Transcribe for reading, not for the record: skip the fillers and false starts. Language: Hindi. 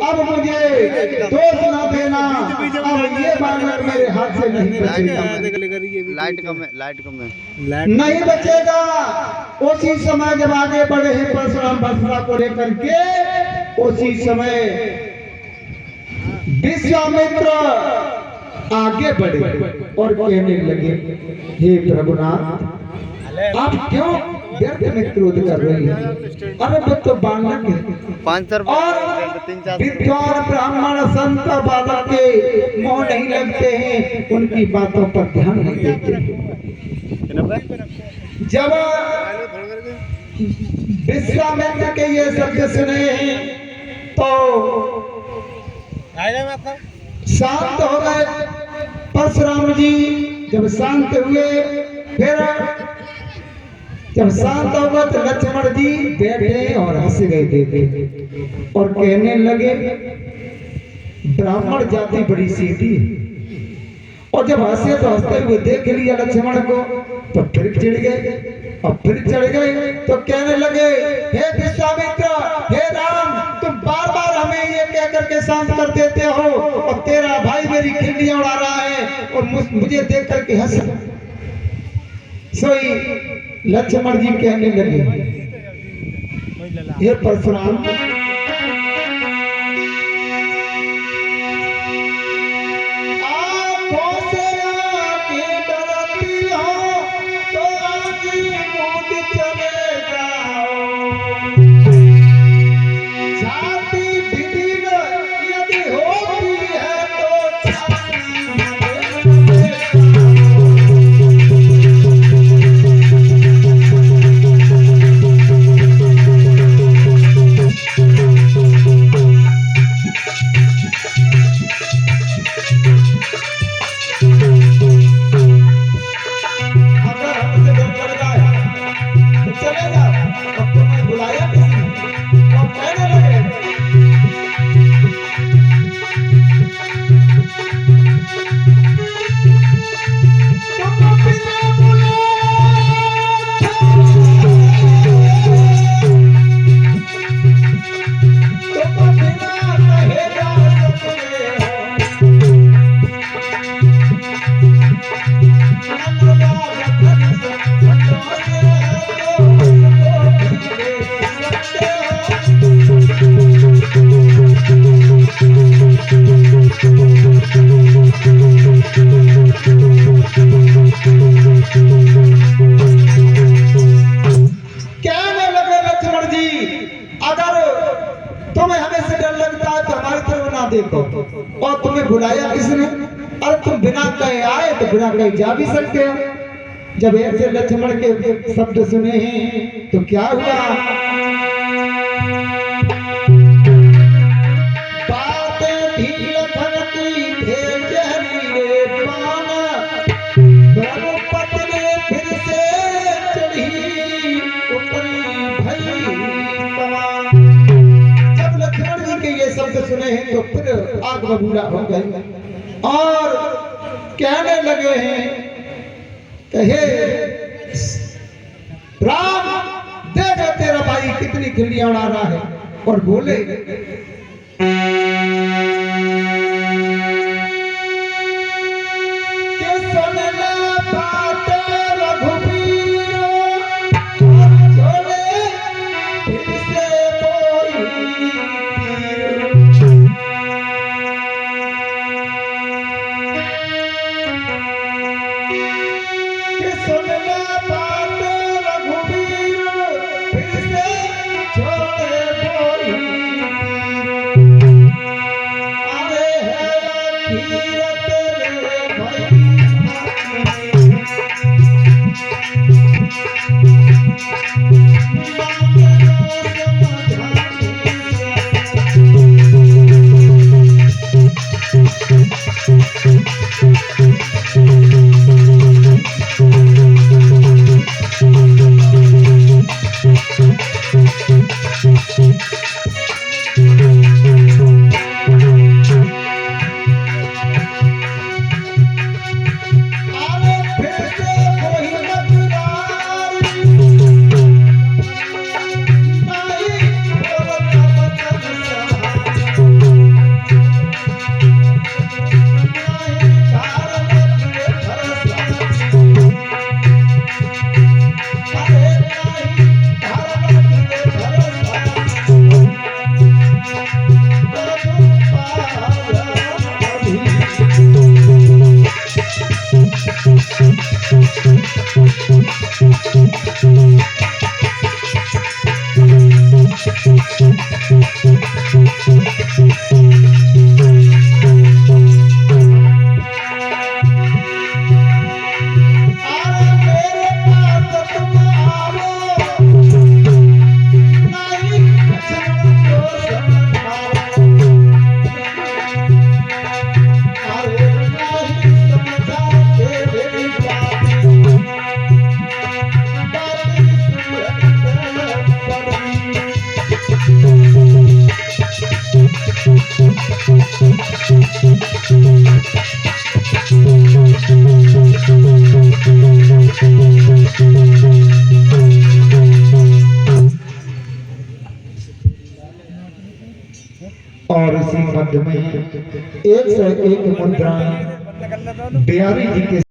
अब मुझे दोष ना देना, अब ये बालक मेरे हाथ से नहीं बचेगा। लाइट कम है नहीं बचेगा। उसी समय जब आगे बढ़े हैं परशुराम बसरा को लेकर के, उसी समय विश्वामित्र आगे बढ़े और कहने लगे, हे प्रभुनाथ, आप क्यों व्यर्थ में क्रोध कर रही हैं? अरे वो तो बालक है और विद्वान ब्राह्मण संत बालक के मोह नहीं लगते हैं, उनकी बातों पर ध्यान नहीं देते। जब विश्वामित्र के ये शब्द सुने तो शांत हो गए परशुराम जी। जब शांत हुए, फिर जब शांत हो गए तो लक्ष्मण जी बैठे और हंस गए देखे और कहने लगे, ब्राह्मण जाति बड़ी सीधी है। और जब हंसे तो हंसते हुए देख लिया लक्ष्मण को, तो फिर चिढ़ गए और फिर चढ़ गए। तो कहने लगे, हे विश्वामित्र, हे राम, तुम बार बार हमें ये कह करके शांत कर देते हो और तेरा भाई मेरी खिल्लियां उड़ा रहा है और मुझे देख करके हंस। सोई लक्ष्मण जी कहने लगे, हे परशुराम, देखो और तुम्हें बुलाया किसने? और तुम बिना कहे आए तो बिना कहे जा भी सकते हो। जब ऐसे लक्ष्मण के शब्द सुने हैं तो क्या हुआ? बातें भी लखन की थे जहरीले बाण, ब्रह्मपति ने फिर से चढ़ी उपरी भई कमान। जब लक्ष्मण जी के ये शब्द सुने हैं तो फिर आग बबूला हो गए और कहने लगे हैं, कहे राम देखो तेरा भाई कितनी खिल्लियां उड़ा रहा है। और बोले और इसी मध्य में 101 मुद्राएं बिहारी जी के